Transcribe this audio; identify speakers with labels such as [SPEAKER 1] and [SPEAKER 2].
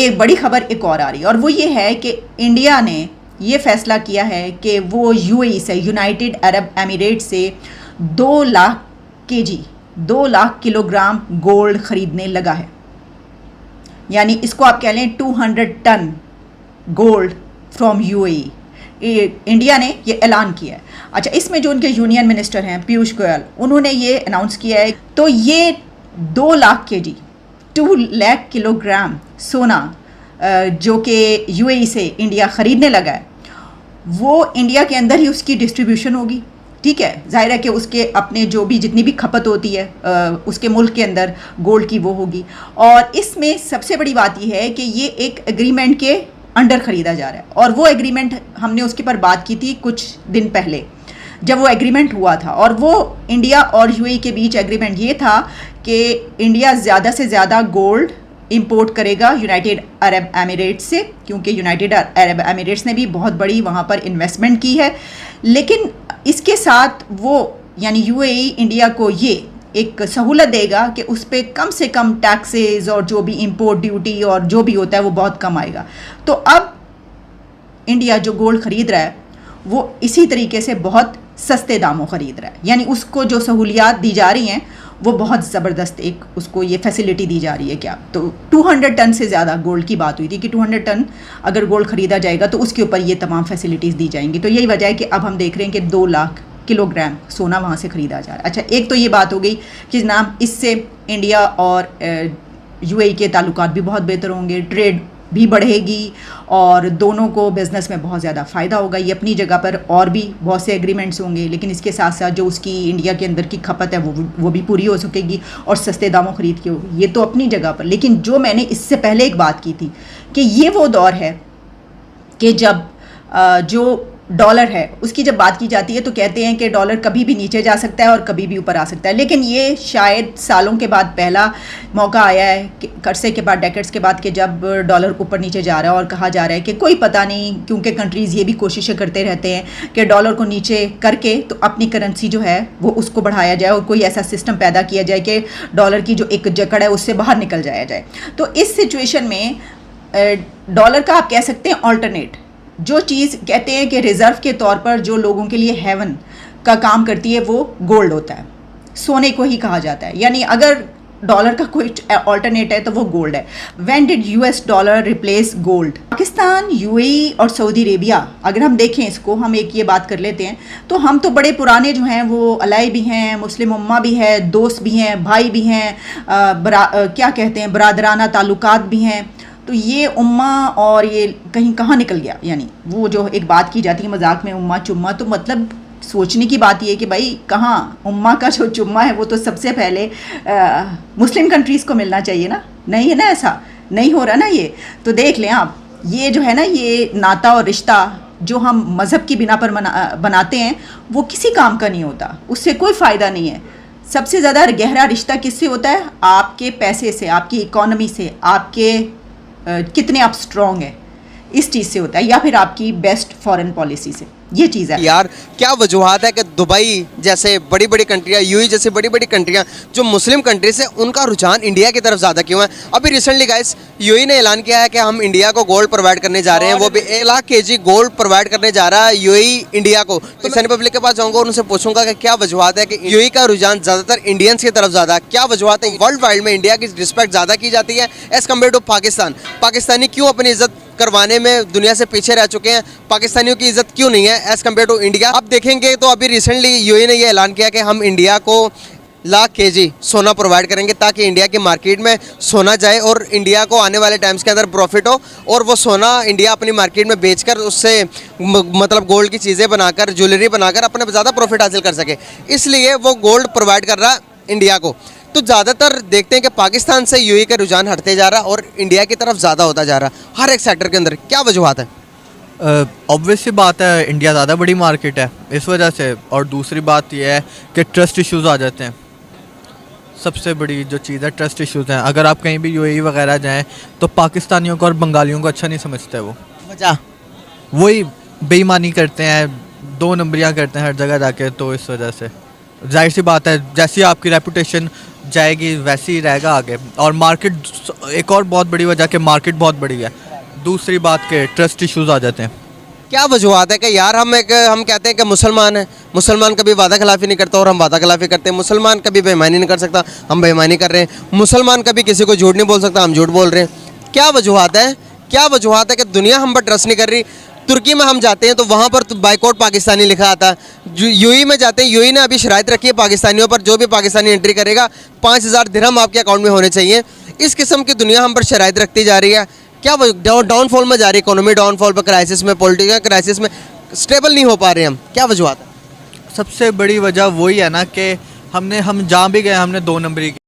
[SPEAKER 1] एक बड़ी खबर एक और आ रही है, और वो ये है कि इंडिया ने ये फैसला किया है कि वो यूएई से, यूनाइटेड अरब एमिरेट से 2 lakh KG 2 lakh kilogram gold खरीदने लगा है। यानी इसको आप कह लें 200 ton gold from UAE. India ने ये ऐलान किया है। अच्छा, इसमें जो उनके यूनियन मिनिस्टर हैं पीयूष गोयल, उन्होंने ये अनाउंस किया है। तो ये 2 लाख केजी 2 लाख किलोग्राम सोना जो कि यूएई से इंडिया ख़रीदने लगा है, वो इंडिया के अंदर ही उसकी डिस्ट्रीब्यूशन होगी। ठीक है, जाहिर है कि उसके अपने जो भी जितनी भी खपत होती है उसके मुल्क के अंदर गोल्ड की वो होगी। और इसमें सबसे बड़ी बात यह है कि ये एक एग्रीमेंट के अंडर ख़रीदा जा रहा है, और वो एग्रीमेंट हमने उसके पर बात की थी कुछ दिन पहले जब वो एग्रीमेंट हुआ था। और वो इंडिया और यूएई के बीच एग्रीमेंट ये था कि इंडिया ज़्यादा से ज़्यादा गोल्ड इंपोर्ट करेगा यूनाइटेड अरब एमिरेट्स से, क्योंकि यूनाइटेड अरब एमिरेट्स ने भी बहुत बड़ी वहाँ पर इन्वेस्टमेंट की है। लेकिन इसके साथ वो यानी यूएई इंडिया को ये एक सहूलत देगा कि उस पर कम से कम टैक्सेस और जो भी इंपोर्ट ड्यूटी और जो भी होता है वो बहुत कम आएगा। तो अब इंडिया जो गोल्ड ख़रीद रहा है वो इसी तरीके से बहुत सस्ते दामों ख़रीद रहा है। यानी उसको जो सहूलियात दी जा रही हैं वो बहुत ज़बरदस्त एक उसको ये फैसिलिटी दी जा रही है। क्या तो 200 टन से ज़्यादा गोल्ड की बात हुई थी कि 200 टन अगर गोल्ड ख़रीदा जाएगा तो उसके ऊपर ये तमाम फैसिलिटीज़ दी जाएंगी। तो यही वजह है कि अब हम देख रहे हैं कि 2 लाख किलोग्राम सोना वहाँ से ख़रीदा जा रहा है। अच्छा, एक तो ये बात हो गई कि जनाब इससे इंडिया और यूएई के ताल्लुकात भी बहुत बेहतर होंगे, ट्रेड भी बढ़ेगी और दोनों को बिज़नेस में बहुत ज़्यादा फ़ायदा होगा। ये अपनी जगह पर और भी बहुत से एग्रीमेंट्स होंगे, लेकिन इसके साथ साथ जो उसकी इंडिया के अंदर की खपत है वो भी पूरी हो सकेगी और सस्ते दामों ख़रीद के होगी। ये तो अपनी जगह पर। लेकिन जो मैंने इससे पहले एक बात की थी कि ये वो दौर है कि जब जो डॉलर है उसकी जब बात की जाती है तो कहते हैं कि डॉलर कभी भी नीचे जा सकता है और कभी भी ऊपर आ सकता है। लेकिन ये शायद सालों के बाद पहला मौका आया है कि अरसे के बाद, डेकेड्स के बाद, कि जब डॉलर ऊपर नीचे जा रहा है और कहा जा रहा है कि कोई पता नहीं, क्योंकि कंट्रीज़ ये भी कोशिशें करते रहते हैं कि डॉलर को नीचे करके तो अपनी करेंसी जो है वो उसको बढ़ाया जाए और कोई ऐसा सिस्टम पैदा किया जाए कि डॉलर की जो एक जकड़ है उससे बाहर निकल जाया जाए। तो इस सिचुएशन में डॉलर का आप कह सकते हैं ऑल्टरनेट, जो चीज़ कहते हैं कि रिज़र्व के तौर पर जो लोगों के लिए हेवन का काम करती है वो गोल्ड होता है, सोने को ही कहा जाता है। यानी अगर डॉलर का कोई ऑल्टरनेट है तो वो गोल्ड है। When did US dollar replace gold? Pakistan, UAE और सऊदी अरेबिया, अगर हम देखें इसको, हम एक ये बात कर लेते हैं तो हम तो बड़े पुराने जो हैं वो अलाई भी हैं, मुस्लिम उम्मा भी है, दोस्त भी हैं, भाई भी हैं, क्या कहते हैं बरादराना ताल्लुकात भी हैं। तो ये उम्मा और ये कहीं कहाँ निकल गया? यानी वो जो एक बात की जाती है मजाक में उम्मा चुम्मा, तो मतलब सोचने की बात ये है कि भाई कहाँ उम्मा का जो चुम्मा है वो तो सबसे पहले मुस्लिम कंट्रीज़ को मिलना चाहिए ना। नहीं है ना, ऐसा नहीं हो रहा ना ये। तो देख लें आप, ये जो है ना ये नाता और रिश्ता जो हम मज़हब की बिना पर बनाते हैं वो किसी काम का नहीं होता, उससे कोई फ़ायदा नहीं है। सबसे ज़्यादा गहरा रिश्ता किससे होता है? आपके पैसे से, आपकी इकॉनमी से, आपके कितने आप स्ट्रॉन्ग है, इस चीज़ से होता है, या फिर आपकी बेस्ट फॉरेन पॉलिसी से। ये चीज़ है
[SPEAKER 2] यार। क्या वजूहत है कि दुबई जैसे बड़ी बड़ी कंट्रियाँ, यूएई जैसे बड़ी बड़ी कंट्रियाँ जो मुस्लिम कंट्रीज है, उनका रुझान इंडिया की तरफ ज़्यादा क्यों है? अभी रिसेंटली गाइस यूएई ने ऐलान किया है कि हम इंडिया को गोल्ड प्रोवाइड करने जा रहे हैं, वो भी 1 लाख केजी गोल्ड प्रोवाइड करने जा रहा है यूएई इंडिया को। तो मैं पब्लिक के पास जाऊँगा और उनसे पूछूंगा कि क्या वजूहत है कि यूएई का रुझान ज़्यादातर इंडियंस की तरफ ज़्यादा, क्या वजूहत है? वर्ल्ड वाइड में इंडिया की रिस्पेक्ट ज़्यादा की जाती है as compare to Pakistan. Pakistani क्यों अपनी इज्जत करवाने में दुनिया से पीछे रह चुके हैं? पाकिस्तानियों की इज्जत क्यों नहीं है एज़ कम्पेयर टू इंडिया? अब देखेंगे तो अभी रिसेंटली यूएई ने ये ऐलान किया कि हम इंडिया को 1 लाख केजी सोना प्रोवाइड करेंगे ताकि इंडिया की मार्केट में सोना जाए और इंडिया को आने वाले टाइम्स के अंदर प्रॉफिट हो, और वो सोना इंडिया अपनी मार्केट में बेचकर उससे मतलब गोल्ड की चीज़ें बनाकर, ज्वेलरी बनाकर अपने ज़्यादा प्रॉफिट हासिल कर सके। इसलिए वो गोल्ड प्रोवाइड कर रहा है इंडिया को। तो ज़्यादातर देखते हैं कि पाकिस्तान से यूएई का रुझान हटते जा रहा है और इंडिया की तरफ ज़्यादा होता जा रहा है हर एक सेक्टर के अंदर। क्या वजूहत है?
[SPEAKER 3] ऑब्वियस सी बात है, इंडिया ज़्यादा बड़ी मार्केट है इस वजह से, और दूसरी बात यह है कि ट्रस्ट इश्यूज़ आ जाते हैं। सबसे बड़ी जो चीज़ है ट्रस्ट इश्यूज़ हैं। अगर आप कहीं भी यूएई वगैरह जाएं तो पाकिस्तानियों को और बंगालियों को अच्छा नहीं समझते। वो
[SPEAKER 2] वजह
[SPEAKER 3] वही बेईमानी करते हैं, 2 नंबरियाँ करते हैं हर जगह जाके। तो इस वजह से जाहिर सी बात है, जैसी आपकी रेपुटेशन जाएगी वैसे ही रहेगा आगे। और मार्केट, एक और बहुत बड़ी वजह कि मार्केट बहुत बड़ी है। दूसरी बात के ट्रस्ट इश्यूज आ जाते हैं।
[SPEAKER 2] क्या वजूहत है कि यार हम कहते हैं कि मुसलमान है, मुसलमान कभी वादा खिलाफ़ी नहीं करता और हम वादा खिलाफ़ी करते हैं। मुसलमान कभी बेईमानी नहीं कर सकता, हम बेईमानी कर रहे हैं। मुसलमान कभी किसी को झूठ नहीं बोल सकता, हम झूठ बोल रहे हैं। क्या वजूहत है, क्या वजूहत है कि दुनिया हम पर ट्रस्ट नहीं कर रही? तुर्की में हम जाते हैं तो वहाँ पर तो बाइकआउट पाकिस्तानी लिखा आता है। यूएई में जाते हैं, यूएई ने अभी शराइत रखी है पाकिस्तानियों पर, जो भी पाकिस्तानी एंट्री करेगा 5000 दिरहम आपके अकाउंट में होने चाहिए। इस किस्म की दुनिया हम पर शराइत रखती जा रही है। क्या डाउनफॉल में जा रही है इकोनॉमी, डाउनफॉल पर, क्राइसिस में, पॉलिटिकल क्राइसिस में स्टेबल नहीं हो पा रहे हम, क्या वजूहत है?
[SPEAKER 3] सबसे बड़ी वजह वही है ना कि हम जहाँ भी गए हमने 2 नंबरी की